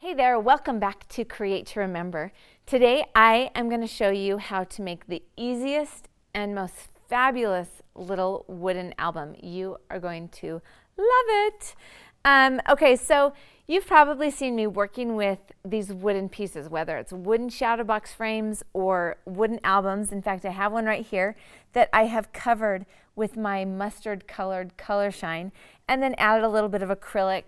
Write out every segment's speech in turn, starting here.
Hey there, welcome back to Create to Remember. Today I am going to show you how to make the easiest and most fabulous little wooden album. You are going to love it. Okay, so you've probably seen me working with these wooden pieces, whether it's wooden shadow box frames or wooden albums. In fact, I have one right here that I have covered with my mustard colored color shine and then added a little bit of acrylic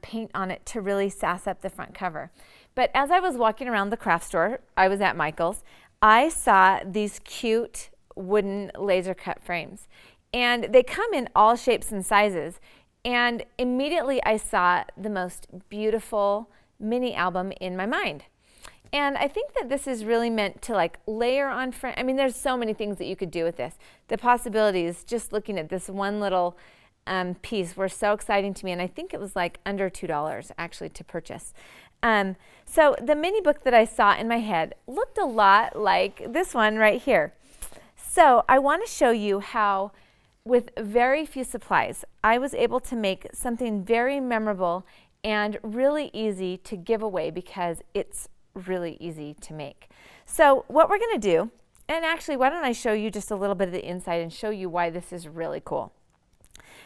paint on it to really sass up the front cover. But as I was walking around the craft store, I was at Michael's, I saw these cute wooden laser cut frames. And they come in all shapes and sizes. And immediately I saw the most beautiful mini album in my mind. And I think that this is really meant to like layer on frame. I mean, there's so many things that you could do with this. The possibilities, just looking at this one little piece were so exciting to me, and I think it was like under $2 actually to purchase. So the mini book that I saw in my head looked a lot like this one right here. So I want to show you how with very few supplies I was able to make something very memorable and really easy to give away because it's really easy to make. So what we're going to do, and actually why don't I show you just a little bit of the inside and show you why this is really cool.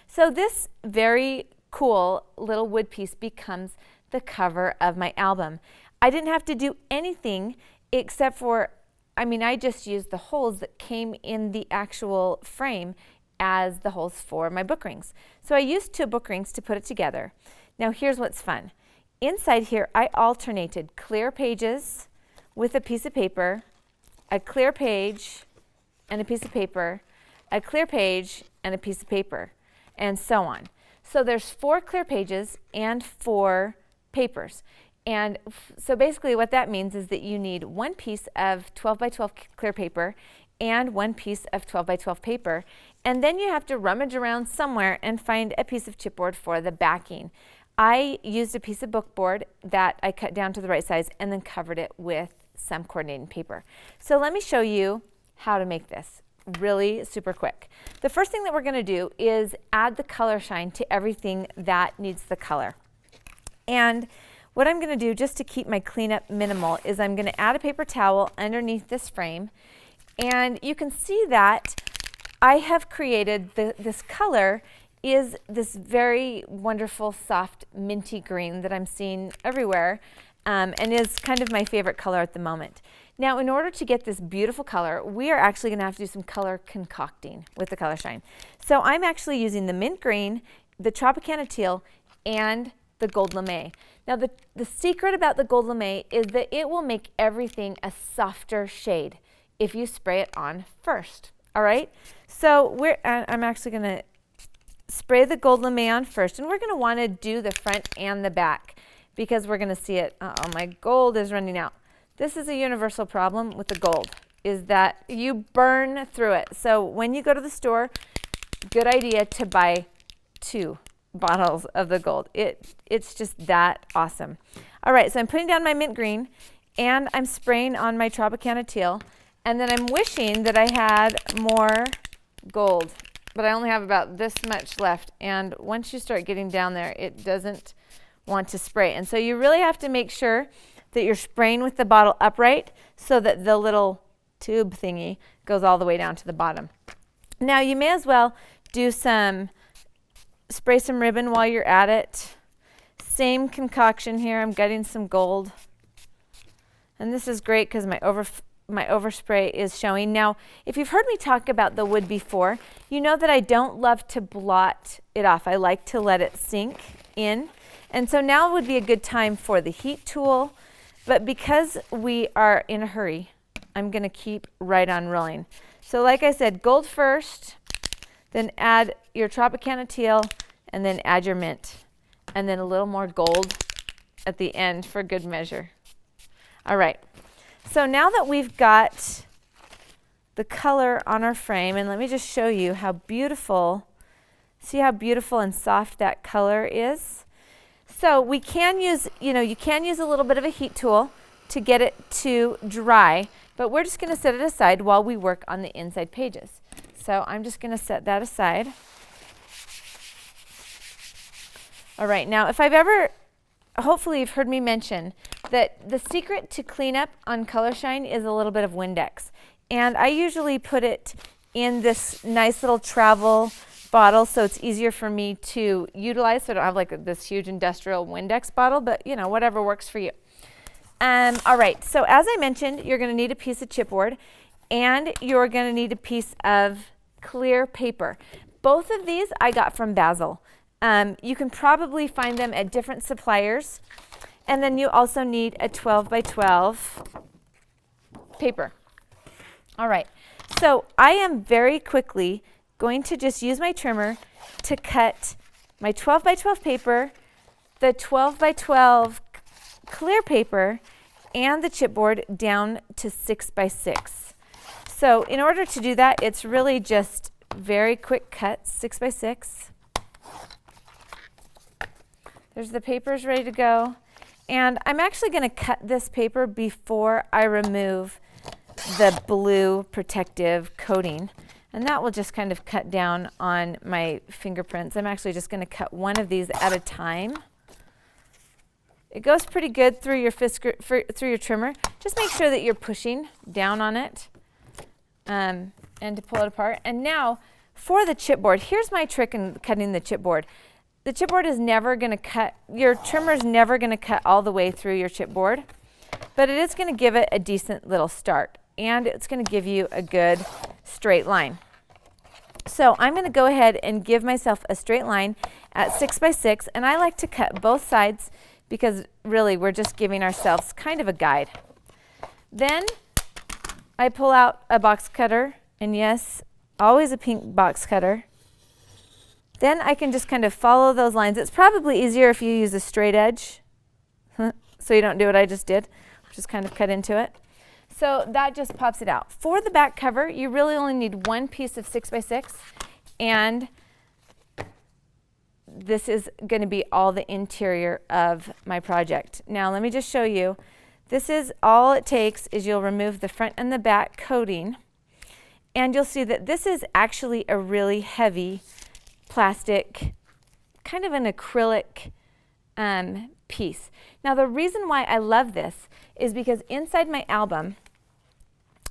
So this very cool little wood piece becomes the cover of my album. I didn't have to do anything except for, I just used the holes that came in the actual frame as the holes for my book rings. So I used 2 book rings to put it together. Now here's what's fun. Inside here I alternated clear pages with a piece of paper, a clear page and a piece of paper, a clear page and a piece of paper, and so on. So there's 4 clear pages and 4 papers. And so basically what that means is that you need 1 piece of 12 by 12 clear paper and 1 piece of 12 by 12 paper. And then you have to rummage around somewhere and find a piece of chipboard for the backing. I used a piece of bookboard that I cut down to the right size and then covered it with some coordinating paper. So let me show you how to make this really super quick. The first thing that we're going to do is add the color shine to everything that needs the color. And what I'm going to do just to keep my cleanup minimal is I'm going to add a paper towel underneath this frame, and you can see that I have created this color is this very wonderful soft minty green that I'm seeing everywhere and is kind of my favorite color at the moment. Now, in order to get this beautiful color, we are actually going to have to do some color concocting with the color shine. So I'm actually using the mint green, the Tropicana teal, and the gold lame. Now, the secret about the gold lame is that it will make everything a softer shade if you spray it on first. All right? So I'm actually going to spray the gold lame on first, and we're going to want to do the front and the back because we're going to see it. Uh-oh, my gold is running out. This is a universal problem with the gold, is that you burn through it. So when you go to the store, good idea to buy 2 bottles of the gold. It's just that awesome. All right, so I'm putting down my mint green and I'm spraying on my Tropicana teal, and then I'm wishing that I had more gold, but I only have about this much left, and once you start getting down there, it doesn't want to spray. And so you really have to make sure that you're spraying with the bottle upright so that the little tube thingy goes all the way down to the bottom. Now you may as well spray some ribbon while you're at it. Same concoction here. I'm getting some gold. And this is great because my overspray is showing. Now, if you've heard me talk about the wood before, you know that I don't love to blot it off. I like to let it sink in. And so now would be a good time for the heat tool. But because we are in a hurry, I'm going to keep right on rolling. So like I said, gold first, then add your Tropicana teal, and then add your mint, and then a little more gold at the end for good measure. All right, so now that we've got the color on our frame, and let me just show you how beautiful, see how beautiful and soft that color is? So we can use, you can use a little bit of a heat tool to get it to dry, but we're just going to set it aside while we work on the inside pages. So I'm just going to set that aside. All right, now if I've ever hopefully you've heard me mention that the secret to clean up on Color Shine is a little bit of Windex. And I usually put it in this nice little travel bottle so it's easier for me to utilize, so I don't have like this huge industrial Windex bottle, but you know, whatever works for you. All right, so as I mentioned, you're going to need a piece of chipboard and you're going to need a piece of clear paper. Both of these I got from Basil. You can probably find them at different suppliers. And then you also need a 12 by 12 paper. All right, so I am very quickly going to just use my trimmer to cut my 12 by 12 paper, the 12 by 12 clear paper, and the chipboard down to 6 by 6. So in order to do that, it's really just very quick cuts, 6 by 6. There's the papers ready to go. And I'm actually going to cut this paper before I remove the blue protective coating. And that will just kind of cut down on my fingerprints. I'm actually just going to cut one of these at a time. It goes pretty good through your through your trimmer. Just make sure that you're pushing down on it and to pull it apart. And now for the chipboard, here's my trick in cutting the chipboard. The chipboard is never going to cut, your trimmer is never going to cut all the way through your chipboard, but it is going to give it a decent little start, and it's going to give you a good straight line. So I'm going to go ahead and give myself a straight line at 6 by 6, and I like to cut both sides because really we're just giving ourselves kind of a guide. Then I pull out a box cutter, and yes, always a pink box cutter. Then I can just kind of follow those lines. It's probably easier if you use a straight edge, so you don't do what I just did, just kind of cut into it. So that just pops it out. For the back cover, you really only need one piece of 6 by 6, and this is going to be all the interior of my project. Now let me just show you. This is all it takes is you'll remove the front and the back coating, and you'll see that this is actually a really heavy plastic, kind of an acrylic piece. Now the reason why I love this is because inside my album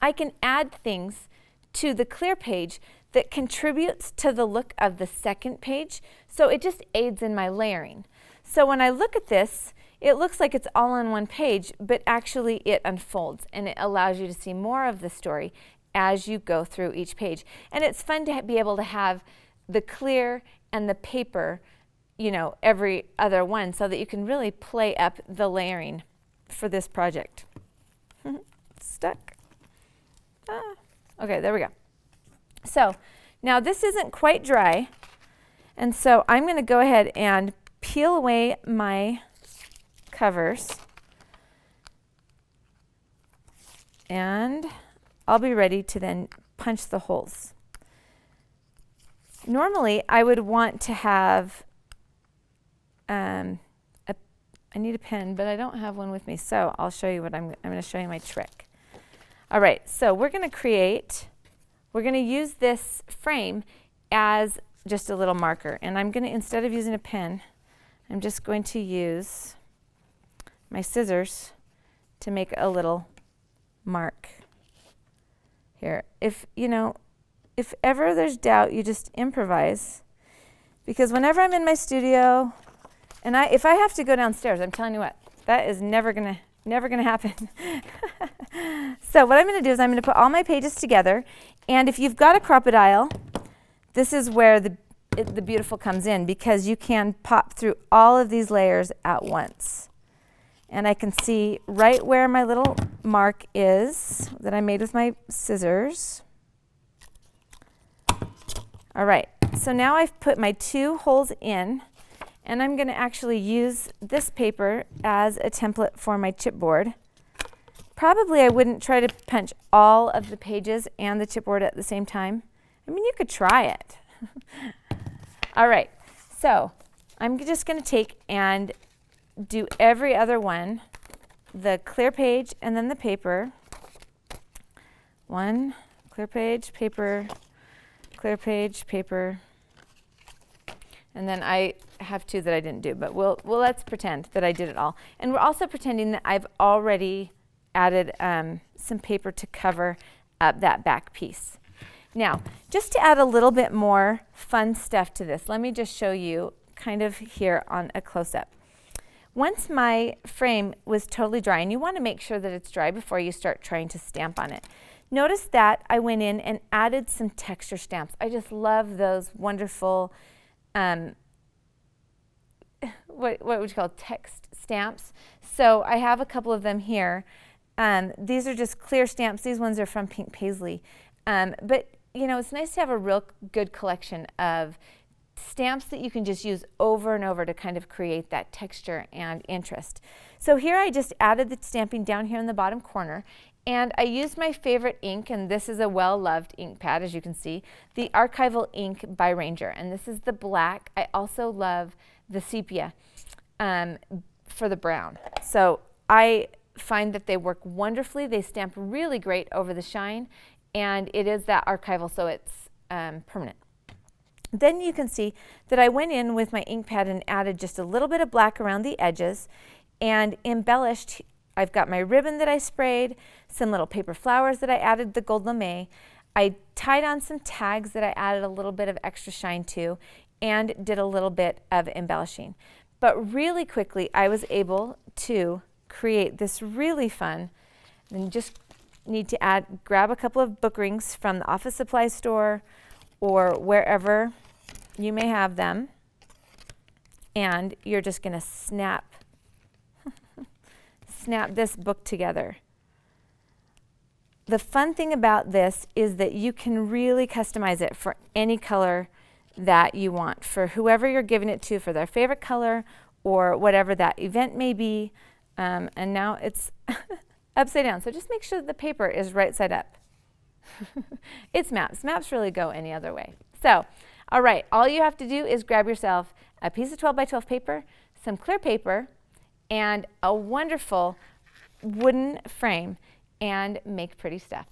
I can add things to the clear page that contributes to the look of the second page, so it just aids in my layering. So when I look at this, it looks like it's all on one page, but actually it unfolds and it allows you to see more of the story as you go through each page. And it's fun to be able to have the clear and the paper, you know, every other one, so that you can really play up the layering for this project. Stuck. Okay, there we go. So now this isn't quite dry, and so I'm going to go ahead and peel away my covers, and I'll be ready to then punch the holes. Normally, I would want to have, I need a pen, but I don't have one with me, so I'll show you what I'm going to show you my trick. All right, so we're going to use this frame as just a little marker, and I'm going to, instead of using a pen, I'm just going to use my scissors to make a little mark here. If ever there's doubt, you just improvise, because whenever I'm in my studio, and if I have to go downstairs, I'm telling you what, that is never gonna happen. So what I'm gonna do is I'm gonna put all my pages together, and if you've got a crocodile, this is where the beautiful comes in, because you can pop through all of these layers at once. And I can see right where my little mark is that I made with my scissors. All right, so now I've put my 2 holes in, and I'm going to actually use this paper as a template for my chipboard. Probably I wouldn't try to punch all of the pages and the chipboard at the same time. I mean, you could try it. All right, so I'm just going to take and do every other one, the clear page and then the paper. 1, clear page, paper, clear page, paper. And then I have 2 that I didn't do, but let's pretend that I did it all. And we're also pretending that I've already added some paper to cover up that back piece. Now, just to add a little bit more fun stuff to this, let me just show you kind of here on a close-up. Once my frame was totally dry, and you want to make sure that it's dry before you start trying to stamp on it. Notice that I went in and added some texture stamps. I just love those wonderful, what would you call text stamps. So I have a couple of them here. These are just clear stamps. These ones are from Pink Paisley. But you know, it's nice to have a real good collection of stamps that you can just use over and over to kind of create that texture and interest. So here I just added the stamping down here in the bottom corner, and I used my favorite ink, and this is a well-loved ink pad, as you can see, the Archival ink by Ranger, and this is the black. I also love the sepia for the brown. So I find that they work wonderfully. They stamp really great over the shine, and it is that Archival, so it's permanent. Then you can see that I went in with my ink pad and added just a little bit of black around the edges and embellished. I've got my ribbon that I sprayed, some little paper flowers that I added the gold lame. I tied on some tags that I added a little bit of extra shine to and did a little bit of embellishing. But really quickly I was able to create this really fun, and you just need to grab a couple of book rings from the office supply store or wherever you may have them, and you're just going to snap this book together. The fun thing about this is that you can really customize it for any color that you want, for whoever you're giving it to, for their favorite color or whatever that event may be. And now it's upside down, so just make sure that the paper is right side up. It's maps. Maps really go any other way. So, all right, all you have to do is grab yourself a piece of 12 by 12 paper, some clear paper, and a wonderful wooden frame, and make pretty stuff.